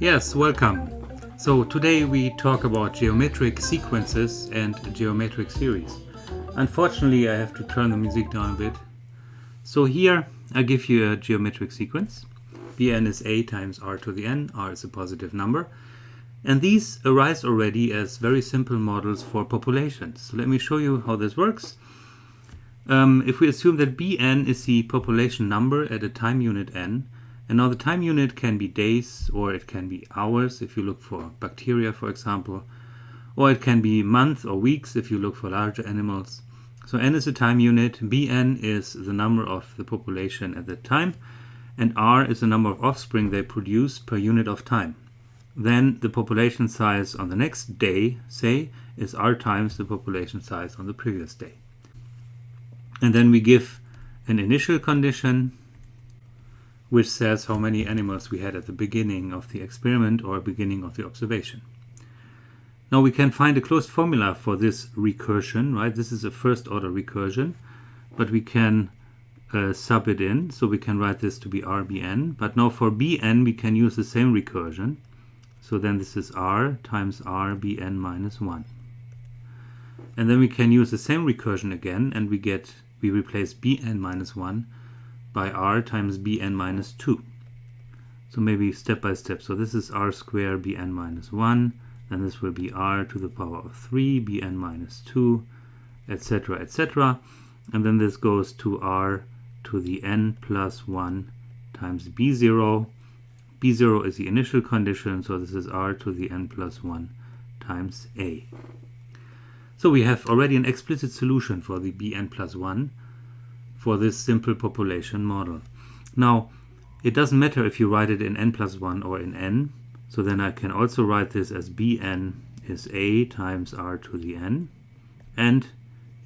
Yes, welcome. So today we talk about geometric sequences and geometric series. Unfortunately, I have to turn the music down a bit. So here I give you a geometric sequence. Bn is a times r to the n, r is a positive number. And these arise already as very simple models for populations. So let me show you how this works. If we assume that Bn is the population number at a time unit n, and now the time unit can be days or it can be hours if you look for bacteria, for example, or it can be months or weeks if you look for larger animals. So n is a time unit, Bn is the number of the population at that time, and r is the number of offspring they produce per unit of time. Then the population size on the next day, say, is r times the population size on the previous day. And then we give an initial condition which says how many animals we had at the beginning of the experiment or beginning of the observation. Now we can find a closed formula for this recursion, right? This is a first order recursion, but we can sub it in, so we can write this to be rbn. But now for bn we can use the same recursion, so then this is r times rbn minus 1. And then we can use the same recursion again, and we replace bn minus 1 by r times bn minus 2. So maybe step by step. So this is r squared bn minus 1, then this will be r to the power of 3 bn minus 2, etc., etc. And then this goes to r to the n plus 1 times b0. b0 is the initial condition, so this is r to the n plus 1 times a. So we have already an explicit solution for the bn plus 1 for this simple population model. Now, it doesn't matter if you write it in n plus 1 or in n, so then I can also write this as bn is a times r to the n, and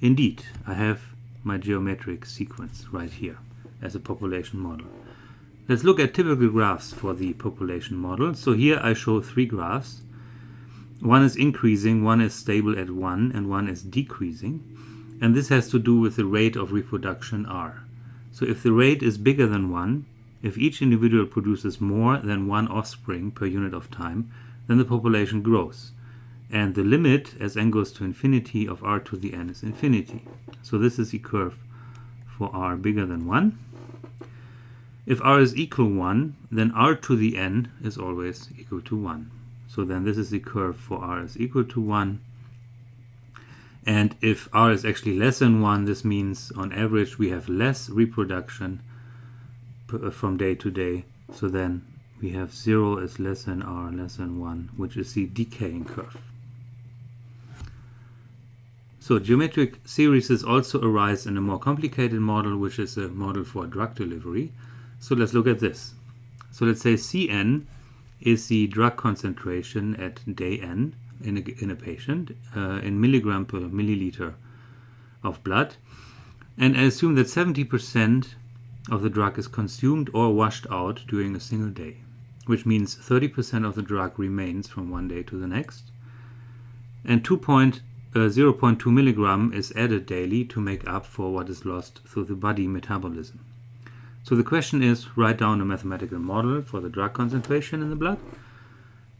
indeed, I have my geometric sequence right here as a population model. Let's look at typical graphs for the population model. So here I show three graphs. One is increasing, one is stable at 1, and one is decreasing. And this has to do with the rate of reproduction r. So if the rate is bigger than 1, if each individual produces more than one offspring per unit of time, then the population grows. And the limit, as n goes to infinity, of r to the n is infinity. So this is the curve for r bigger than 1. If r is equal 1, then r to the n is always equal to 1. So then this is the curve for r is equal to 1. And if r is actually less than 1, this means on average we have less reproduction from day to day. So then we have 0 is less than r less than 1, which is the decaying curve. So geometric series also arise in a more complicated model, which is a model for drug delivery. So let's look at this. So let's say Cn is the drug concentration at day n in a patient in milligram per milliliter of blood. And I assume that 70% of the drug is consumed or washed out during a single day, which means 30% of the drug remains from one day to the next. And 0.2 milligram is added daily to make up for what is lost through the body metabolism. So the question is, write down a mathematical model for the drug concentration in the blood,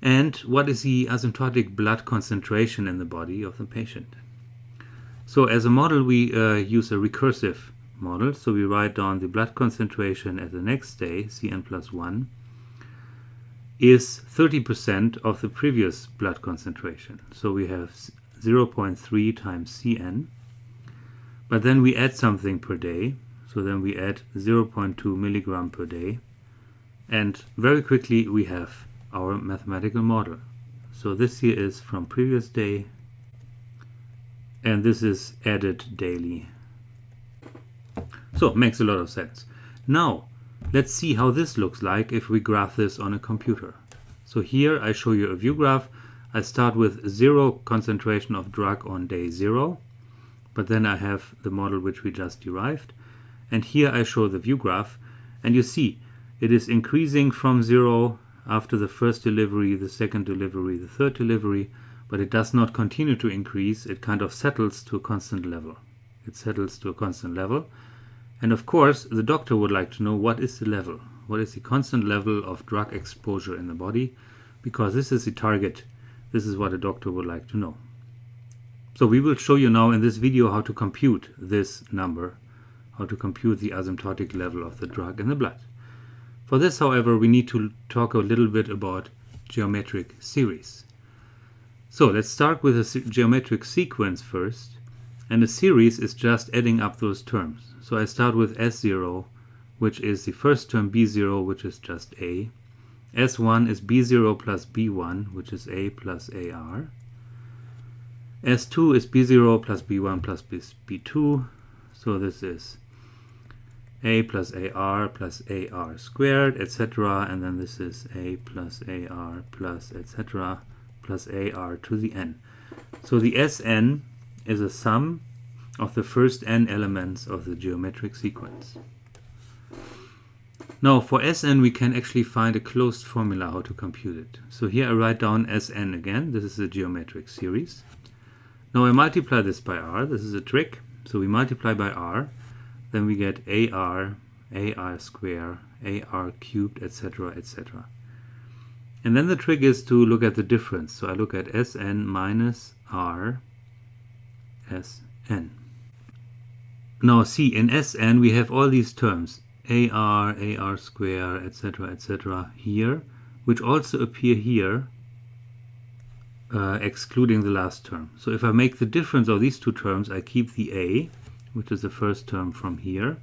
and what is the asymptotic blood concentration in the body of the patient. So as a model, we use a recursive model. So we write down the blood concentration at the next day, Cn plus 1, is 30% of the previous blood concentration. So we have 0.3 times Cn, but then we add something per day. So then we add 0.2 milligram per day, and very quickly we have our mathematical model. So this here is from previous day, and this is added daily. So it makes a lot of sense. Now let's see how this looks like if we graph this on a computer. So here I show you a view graph. I start with 0 concentration of drug on day 0, but then I have the model which we just derived. And here I show the view graph, and you see it is increasing from 0 after the first delivery, the second delivery, the third delivery, but it does not continue to increase. It kind of settles to a constant level. It settles to a constant level. And of course, the doctor would like to know what is the level. What is the constant level of drug exposure in the body? because this is the target. This is what a doctor would like to know. So we will show you now in this video how to compute this number, how to compute the asymptotic level of the drug in the blood. For this, however, we need to talk a little bit about geometric series. So let's start with a geometric sequence first, and a series is just adding up those terms. So I start with S0, which is the first term, B0, which is just A. S1 is B0 plus B1, which is A plus AR. S2 is B0 plus B1 plus B2, so this is A plus AR plus AR squared, etc. And then this is A plus AR plus etc. plus AR to the n. So the Sn is a sum of the first n elements of the geometric sequence. Now for Sn we can actually find a closed formula how to compute it. So here I write down Sn again. This is a geometric series. Now I multiply this by r. This is a trick. So we multiply by r, then we get AR, AR square, AR cubed, etc., etc. And then the trick is to look at the difference. So I look at Sn minus r Sn. Now see, in Sn we have all these terms, AR, AR square, etc., etc. here, which also appear here, excluding the last term. So if I make the difference of these two terms, I keep the A, which is the first term from here,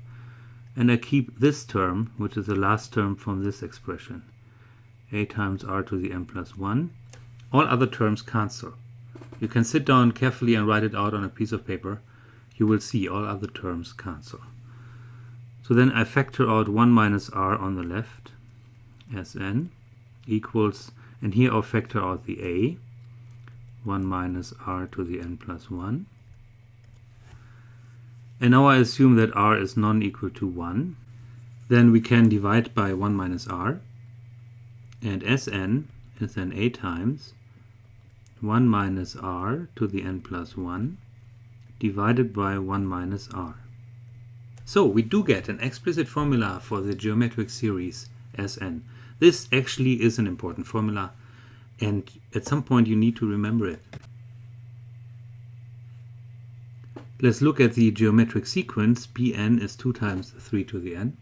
and I keep this term, which is the last term from this expression, A times r to the n plus 1. All other terms cancel. You can sit down carefully and write it out on a piece of paper. You will see all other terms cancel. So then I factor out 1 minus r on the left, Sn, equals, and here I'll factor out the A, 1 minus r to the n plus 1. And now I assume that r is non-equal to 1. Then we can divide by 1 minus r. And Sn is then A times 1 minus r to the n plus 1 divided by 1 minus r. So we do get an explicit formula for the geometric series Sn. This actually is an important formula, and at some point you need to remember it. Let's look at the geometric sequence. Bn is 2 times 3 to the n,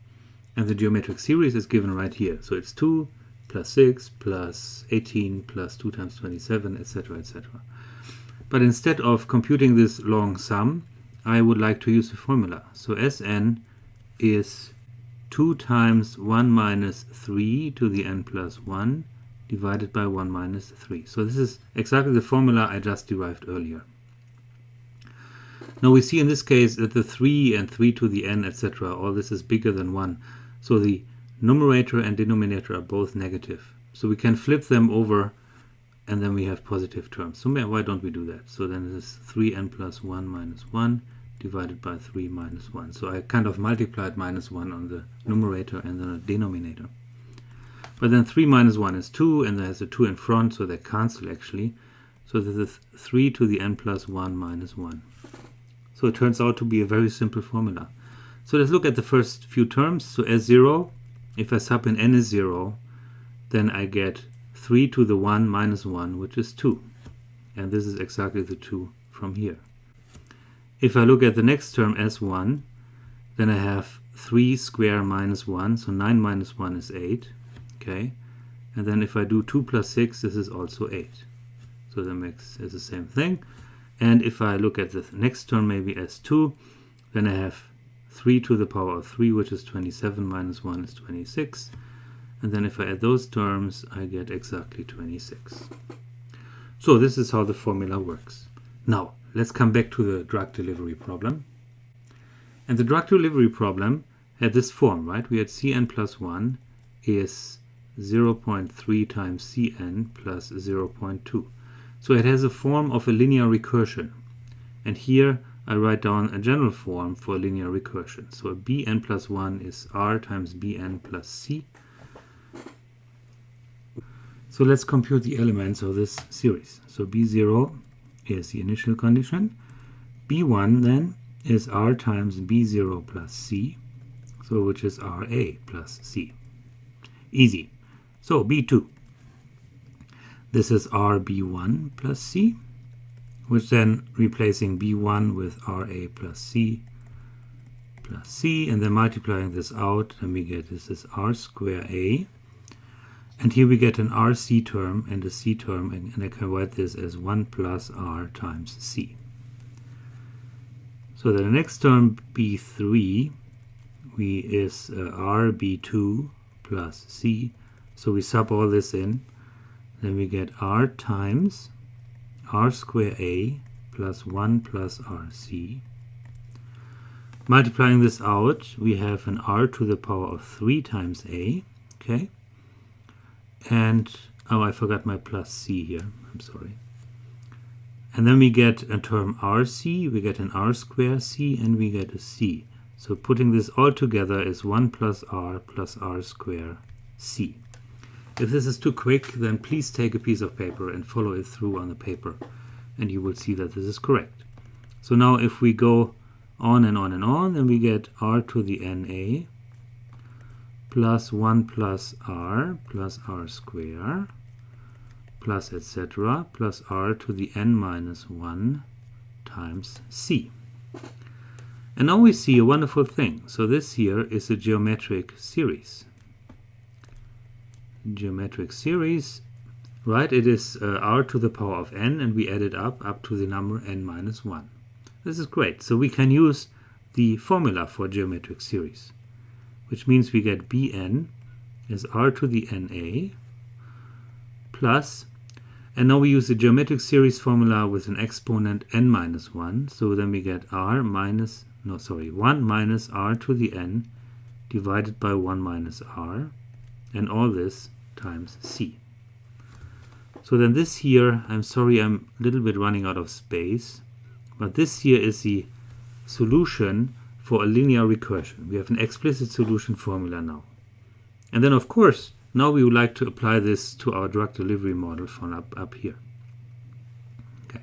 and the geometric series is given right here. So it's 2 plus 6 plus 18 plus 2 times 27, etc., etc. But instead of computing this long sum, I would like to use the formula. So Sn is 2 times 1 minus 3 to the n plus 1 divided by 1 minus 3. So this is exactly the formula I just derived earlier. Now we see in this case that the 3 and 3 to the n, etc., all this is bigger than 1. So the numerator and denominator are both negative. So we can flip them over, and then we have positive terms. So why don't we do that? So then this is 3n plus 1 minus 1 divided by 3 minus 1. So I kind of multiplied minus 1 on the numerator and then the denominator. But then 3 minus 1 is 2, and there's a 2 in front, so they cancel actually. So this is 3 to the n plus 1 minus 1. So it turns out to be a very simple formula. So let's look at the first few terms. So S0, if I sub in n is 0, then I get 3 to the 1 minus 1, which is 2. And this is exactly the 2 from here. If I look at the next term, S1, then I have 3 square minus 1, so 9 minus 1 is 8. Okay, and then if I do 2 plus 6, this is also 8. So the mix is the same thing. And if I look at the next term, maybe S2, then I have 3 to the power of 3, which is 27, minus 1 is 26. And then if I add those terms, I get exactly 26. So this is how the formula works. Now, let's come back to the drug delivery problem. And the drug delivery problem had this form, right? We had Cn plus 1 is 0.3 times Cn plus 0.2. So it has a form of a linear recursion. And here I write down a general form for linear recursion. So Bn plus 1 is R times Bn plus C. So let's compute the elements of this series. So B0 is the initial condition. B1 then is R times B0 plus C, so which is RA plus C. Easy. So B2. This is RB1 plus C, which then replacing B1 with RA plus C, and then multiplying this out, and we get this is R square A. And here we get an RC term and a C term, and I can write this as 1 plus R times C. So the next term, B3, is RB2 plus C. So we sub all this in. Then we get R times R square A plus 1 plus RC. Multiplying this out, we have an R to the power of 3 times A. Okay. And, oh, I forgot my plus C here. I'm sorry. And then we get a term RC, we get an R square C, and we get a C. So putting this all together is 1 plus R square C. If this is too quick, then please take a piece of paper and follow it through on the paper, and you will see that this is correct. So now if we go on and on and on, then we get R to the NA plus 1 plus R square plus etc. plus R to the n minus 1 times C. And now we see a wonderful thing. So this here is a geometric series. Geometric series, right? It is R to the power of n, and we add it up to the number n minus 1. This is great. So we can use the formula for geometric series, which means we get Bn is R to the Na plus, and now we use the geometric series formula with an exponent n minus 1, so then we get 1 minus R to the n divided by 1 minus R, and all this times C. So then this here, I'm sorry I'm a little bit running out of space, but this here is the solution for a linear recursion. We have an explicit solution formula now. And then of course, now we would like to apply this to our drug delivery model from up here. Okay.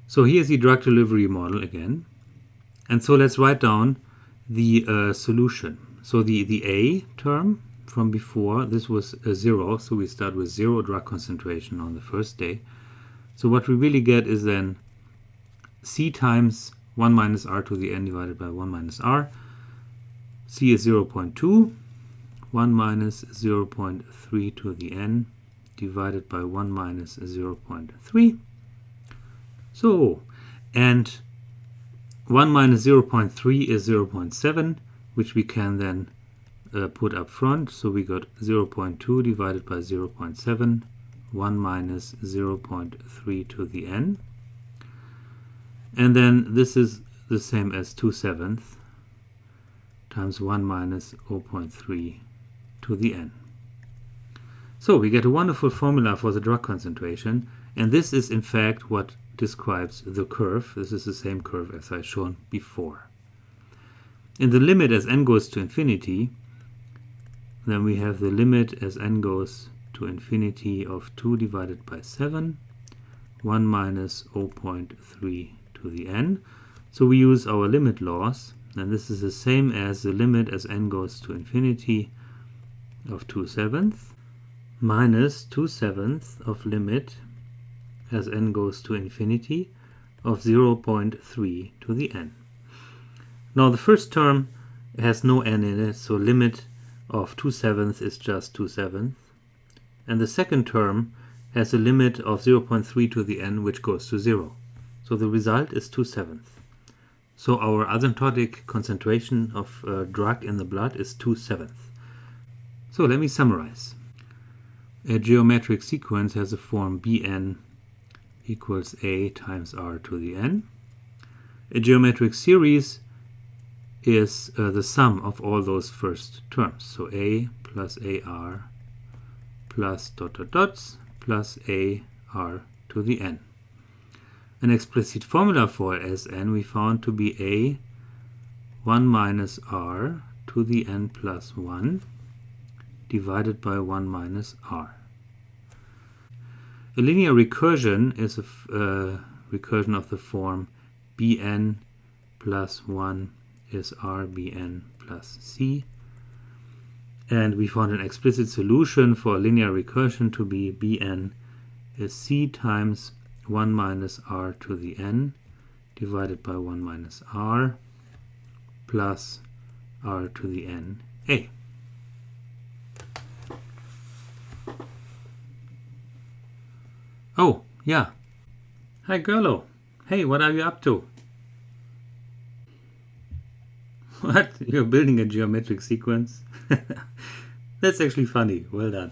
So here's the drug delivery model again. And so let's write down the solution. So the A term from before, this was a 0, so we start with 0 drug concentration on the first day. So what we really get is then C times 1 minus R to the n divided by 1 minus R. C is 0.2. 1 minus 0.3 to the n divided by 1 minus 0.3. So, and 1 minus 0.3 is 0.7, which we can then put up front. So we got 0.2 divided by 0.7, 1 minus 0.3 to the n. And then this is the same as 2/7 times 1 minus 0.3 to the n. So we get a wonderful formula for the drug concentration, and this is in fact what describes the curve. This is the same curve as I've shown before. In the limit as n goes to infinity, then we have the limit as n goes to infinity of 2 divided by 7, 1 minus 0.3 to the n. So we use our limit laws, and this is the same as the limit as n goes to infinity of 2/7 minus 2/7 of limit as n goes to infinity of 0.3 to the n. Now the first term has no n in it, so limit of 2/7 is just 2/7. And the second term has a limit of 0.3 to the n, which goes to 0. So the result is 2/7. So our asymptotic concentration of drug in the blood is 2/7. So let me summarize. A geometric sequence has a form Bn equals A times R to the n. A geometric series is the sum of all those first terms. So A plus AR plus ... plus AR to the n. An explicit formula for Sn we found to be A 1 minus R to the n plus 1 divided by 1 minus R. A linear recursion is a recursion of the form Bn plus 1 is RBn plus C. And we found an explicit solution for linear recursion to be Bn is c times 1 minus r to the n divided by 1 minus r plus r to the n a. Oh, yeah. Hi, Gerlo. Hey, what are you up to? What? You're building a geometric sequence? That's actually funny. Well done.